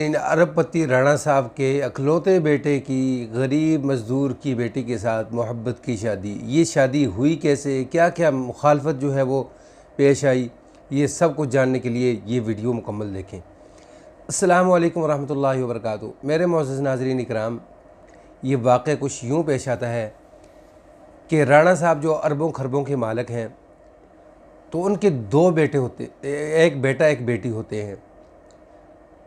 इन अरबपति राणा साहब के अकलौते बेटे की गरीब मज़दूर की बेटी के साथ मोहब्बत की शादी, ये शादी हुई कैसे, क्या क्या मुखालफत जो है वो पेश आई, ये सब कुछ जानने के लिए ये वीडियो मुकम्मल देखें। अस्सलामु अलैकुम रहमतुल्लाहि व बरकातुहू। मेरे मोअज़्ज़ज़ नाज़रीन इकराम, ये वाक़या कुछ यूँ पेश आता है कि राणा साहब जो अरबों खरबों के मालिक हैं, तो उनके दो बेटे होते, एक बेटा एक बेटी होते हैं।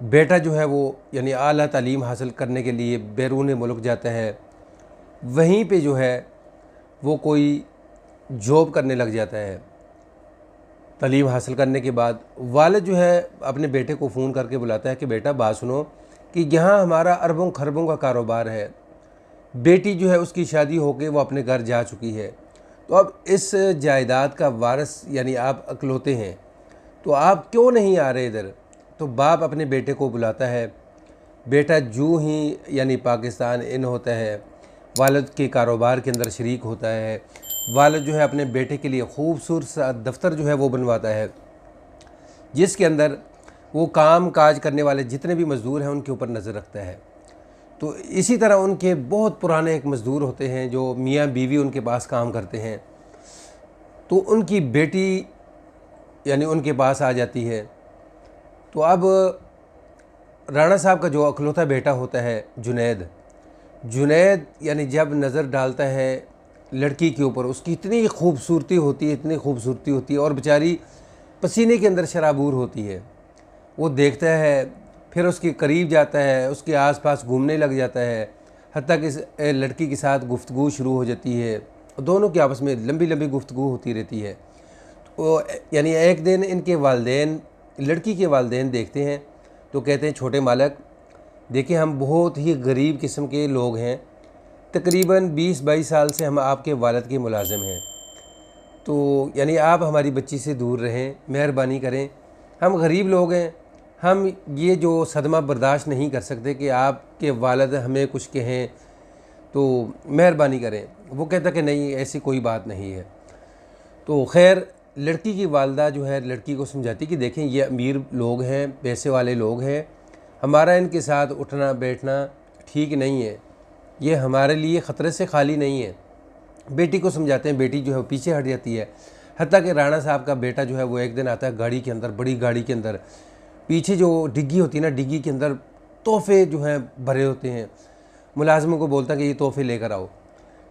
बेटा जो है वो यानी आला तालीम हासिल करने के लिए बैरून मुल्क जाता है, वहीं पे जो है वो कोई जॉब करने लग जाता है। तालीम हासिल करने के बाद वालिद जो है अपने बेटे को फ़ोन करके बुलाता है कि बेटा बात सुनो कि यहाँ हमारा अरबों खरबों का कारोबार है, बेटी जो है उसकी शादी होके वो अपने घर जा चुकी है, तो अब इस जायदाद का वारिस यानी आप अकलौते हैं, तो आप क्यों नहीं आ रहे इधर। तो बाप अपने बेटे को बुलाता है। बेटा जूँ ही यानी पाकिस्तान इन होता है, वालिद के कारोबार के अंदर शरीक होता है। वालिद जो है अपने बेटे के लिए खूबसूरत सा दफ्तर जो है वो बनवाता है, जिसके अंदर वो काम काज करने वाले जितने भी मज़दूर हैं उनके ऊपर नज़र रखता है। तो इसी तरह उनके बहुत पुराने एक मज़दूर होते हैं जो मियाँ बीवी उनके पास काम करते हैं, तो उनकी बेटी यानी उनके पास आ जाती है। तो अब राणा साहब का जो अकलौता बेटा होता है जुनैद, जुनैद यानी जब नज़र डालता है लड़की के ऊपर, उसकी इतनी खूबसूरती होती है, इतनी खूबसूरती होती है, और बेचारी पसीने के अंदर शराबूर होती है। वो देखता है, फिर उसके करीब जाता है, उसके आसपास घूमने लग जाता है, हत्ता कि इस लड़की के साथ गुफ्तगू शुरू हो जाती है। दोनों की आपस में लंबी लंबी गुफ्तगू होती रहती है। तो यानी एक दिन इनके वालिदैन, लड़की के वालिदैन देखते हैं, तो कहते हैं छोटे मालिक देखिए, हम बहुत ही गरीब किस्म के लोग हैं, तकरीबन 20-22 साल से हम आपके वालिद के मुलाजिम हैं, तो यानी आप हमारी बच्ची से दूर रहें, मेहरबानी करें, हम गरीब लोग हैं, हम ये जो सदमा बर्दाश्त नहीं कर सकते कि आपके वालिद हमें कुछ कहें, तो मेहरबानी करें। वो कहता कि नहीं, ऐसी कोई बात नहीं है। तो खैर लड़की की वालदा जो है लड़की को समझाती कि देखें ये अमीर लोग हैं, पैसे वाले लोग हैं, हमारा इनके साथ उठना बैठना ठीक नहीं है, ये हमारे लिए ख़तरे से खाली नहीं है। बेटी को समझाते हैं, बेटी जो है पीछे हट जाती है। हत्ता कि राणा साहब का बेटा जो है वो एक दिन आता है गाड़ी के अंदर, बड़ी गाड़ी के अंदर, पीछे जो डिग्गी होती है ना, डिग्गी के अंदर तोहफे जो हैं भरे होते हैं। मुलाजमों को बोलता है कि ये तोहफे लेकर आओ।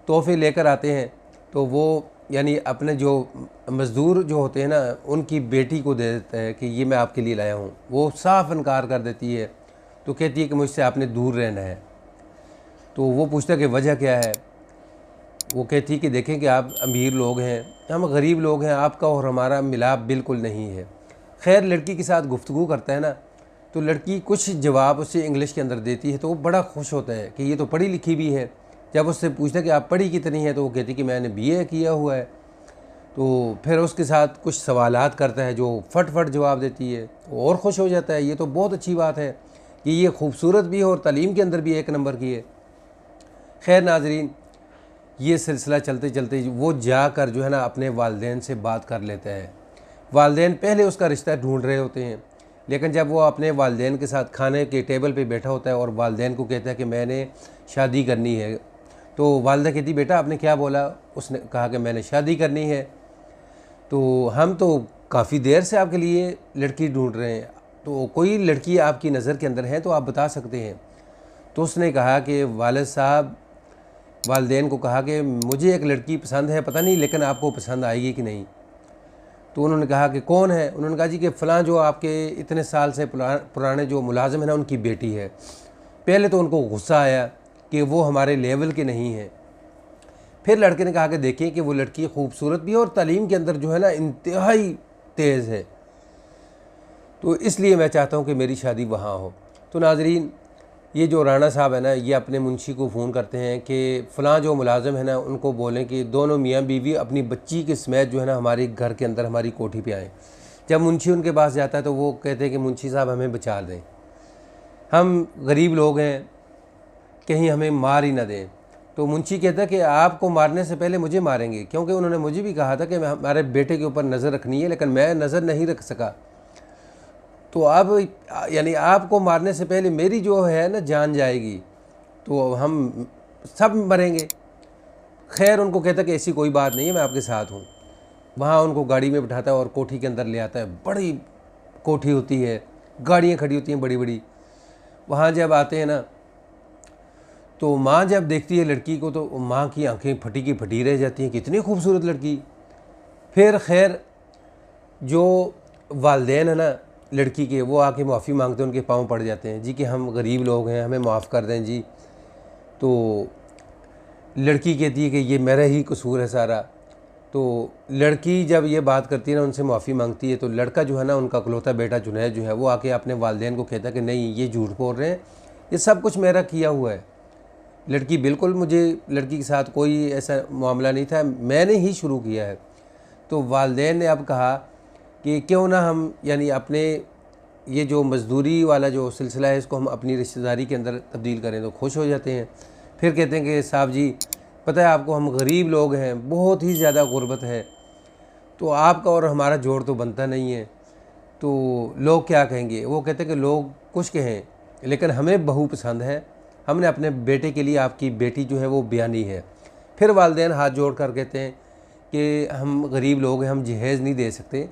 तोहफे लेकर आते हैं, तो वो यानी अपने जो मज़दूर जो होते हैं ना, उनकी बेटी को दे देता है कि ये मैं आपके लिए लाया हूँ। वो साफ़ इनकार कर देती है, तो कहती है कि मुझसे आपने दूर रहना है। तो वो पूछता है कि वजह क्या है। वो कहती है कि देखें कि आप अमीर लोग हैं, हम गरीब लोग हैं, आपका और हमारा मिलाप बिल्कुल नहीं है। खैर लड़की के साथ गुफ्तगू करता है ना, तो लड़की कुछ जवाब उससे इंग्लिश के अंदर देती है, तो वो बड़ा खुश होता है कि ये तो पढ़ी लिखी भी है। जब उससे पूछता है कि आप पढ़ी कितनी है, तो वो कहती कि मैंने BA किया हुआ है। तो फिर उसके साथ कुछ सवालात करता है, जो फट जवाब देती है, तो और ख़ुश हो जाता है। ये तो बहुत अच्छी बात है कि ये खूबसूरत भी है और तालीम के अंदर भी एक नंबर की है। खैर नाजरीन, ये सिलसिला चलते चलते वो जाकर जो है ना अपने वालिदैन से बात कर लेता है। वालिदैन पहले उसका रिश्ता ढूंढ रहे होते हैं, लेकिन जब वो अपने वालिदैन के साथ खाने के टेबल पे बैठा होता है और वालिदैन को कहता है कि मैंने शादी करनी है, तो वालिदा कहती बेटा आपने क्या बोला। उसने कहा कि मैंने शादी करनी है, तो हम तो काफ़ी देर से आपके लिए लड़की ढूंढ रहे हैं, तो कोई लड़की आपकी नज़र के अंदर है तो आप बता सकते हैं। तो उसने कहा कि वालिद साहब, वालिदैन को कहा कि मुझे एक लड़की पसंद है, पता नहीं लेकिन आपको पसंद आएगी कि नहीं। तो उन्होंने कहा कि कौन है। उन्होंने कहा जी कि फ़लाँ जो आपके इतने साल से पुराने जो मुलाजिम है ना, उनकी बेटी है। पहले तो उनको गुस्सा आया कि वो हमारे लेवल के नहीं है। फिर लड़के ने कहा कि देखिए कि वो लड़की खूबसूरत भी है और तालीम के अंदर जो है ना इंतहाई तेज़ है, तो इसलिए मैं चाहता हूँ कि मेरी शादी वहाँ हो। तो नाजरीन, ये जो राणा साहब है ना, ये अपने मुंशी को फ़ोन करते हैं कि फ़लाँ जो मुलाजिम है ना, उनको बोलें कि दोनों मियाँ बीवी अपनी बच्ची के समेत जो है ना हमारे घर के अंदर हमारी कोठी पे आएँ। जब मुंशी उनके पास जाता है तो वो कहते हैं कि मुंशी साहब हमें बचा दें, हम गरीब लोग हैं, कहीं हमें मार ही ना दें। तो मुंशी कहता है कि आपको मारने से पहले मुझे मारेंगे, क्योंकि उन्होंने मुझे भी कहा था कि हमारे बेटे के ऊपर नज़र रखनी है, लेकिन मैं नज़र नहीं रख सका। तो अब यानी आपको मारने से पहले मेरी जो है ना जान जाएगी, तो हम सब मरेंगे। खैर उनको कहता कि ऐसी कोई बात नहीं है, मैं आपके साथ हूँ। वहाँ उनको गाड़ी में बिठाता है और कोठी के अंदर ले आता है। बड़ी कोठी होती है, गाड़ियाँ खड़ी होती हैं बड़ी बड़ी। वहाँ जब आते हैं ना, तो माँ जब देखती है लड़की को तो माँ की आंखें फटी की फटी रह जाती हैं, कितनी खूबसूरत लड़की। फिर खैर जो वालदेन है ना लड़की के, वो आके माफ़ी मांगते हैं, उनके पाँव पड़ जाते हैं, जी कि हम गरीब लोग हैं, हमें माफ़ कर दें जी। तो लड़की कहती है कि ये मेरा ही कसूर है सारा। तो लड़की जब ये बात करती है ना, उनसे माफ़ी मांगती है, तो लड़का जो है ना, उनका इकलौता बेटा जुनैद जो है, वो आके अपने वालिदैन को कहता है कि नहीं, ये झूठ बोल रहे हैं, ये सब कुछ मेरा किया हुआ है। लड़की बिल्कुल, मुझे लड़की के साथ कोई ऐसा मामला नहीं था, मैंने ही शुरू किया है। तो वालिदैन ने अब कहा कि क्यों ना हम यानी अपने ये जो मज़दूरी वाला जो सिलसिला है, इसको हम अपनी रिश्तेदारी के अंदर तब्दील करें। तो खुश हो जाते हैं। फिर कहते हैं कि साहब जी, पता है आपको, हम गरीब लोग हैं, बहुत ही ज़्यादा गुर्बत है, तो आपका और हमारा जोड़ तो बनता नहीं है, तो लोग क्या कहेंगे। वो कहते हैं कि लोग कुछ कहें, लेकिन हमें बहू पसंद है, हमने अपने बेटे के लिए आपकी बेटी जो है वो ब्यानी है। फिर वालिदैन हाथ जोड़ कर कहते हैं कि हम गरीब लोग हैं, हम जहेज़ नहीं दे सकते।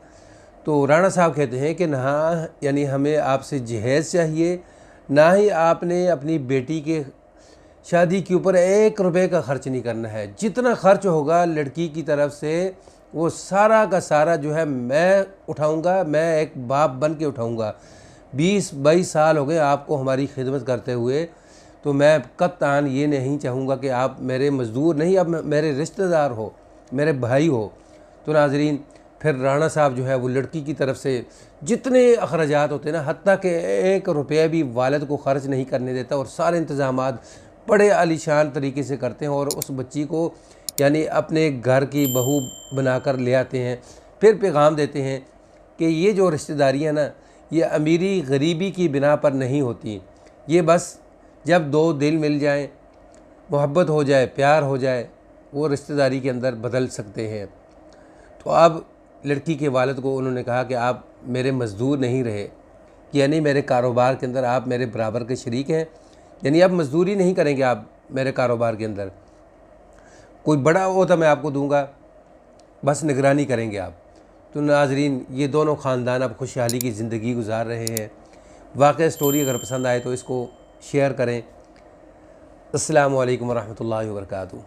तो राणा साहब कहते हैं कि ना, यानी हमें आपसे जहेज़ चाहिए, ना ही आपने अपनी बेटी के शादी के ऊपर 1 रुपये का खर्च नहीं करना है। जितना खर्च होगा लड़की की तरफ से, वो सारा का सारा जो है मैं उठाऊंगा, मैं एक बाप बन के उठाऊंगा। 20-22 साल हो गए आपको हमारी खिदमत करते हुए, तो मैं कत्तान ये नहीं चाहूँगा कि आप मेरे मज़दूर नहीं, अब मेरे रिश्तेदार हो, मेरे भाई हो। तो नाज़रीन, फिर राणा साहब जो है वो लड़की की तरफ से जितने अखराजात होते हैं ना, हत्ता कि 1 रुपया भी वालिद को ख़र्च नहीं करने देता, और सारे इंतज़ामात बड़े आलीशान तरीके से करते हैं, और उस बच्ची को यानी अपने घर की बहू बनाकर ले आते हैं। फिर पैगाम देते हैं कि ये जो रिश्तेदारियाँ ना, ये अमीरी गरीबी की बिना पर नहीं होती, ये बस जब 2 दिल मिल जाएं, मोहब्बत हो जाए, प्यार हो जाए, वो रिश्तेदारी के अंदर बदल सकते हैं। तो अब लड़की के वालिद को उन्होंने कहा कि आप मेरे मज़दूर नहीं रहे, यानी मेरे कारोबार के अंदर आप मेरे बराबर के शरीक हैं, यानी अब मज़दूरी नहीं करेंगे आप मेरे कारोबार के अंदर, कोई बड़ा ओहदा मैं आपको दूंगा, बस निगरानी करेंगे आप। तो नाज़रीन, ये दोनों ख़ानदान अब खुशहाली की ज़िंदगी गुजार रहे हैं। वाक़ई स्टोरी अगर पसंद आए तो इसको शेयर करें। अस्सलामु अलैकुम वरहमतुल्लाहि वबरकातुहू।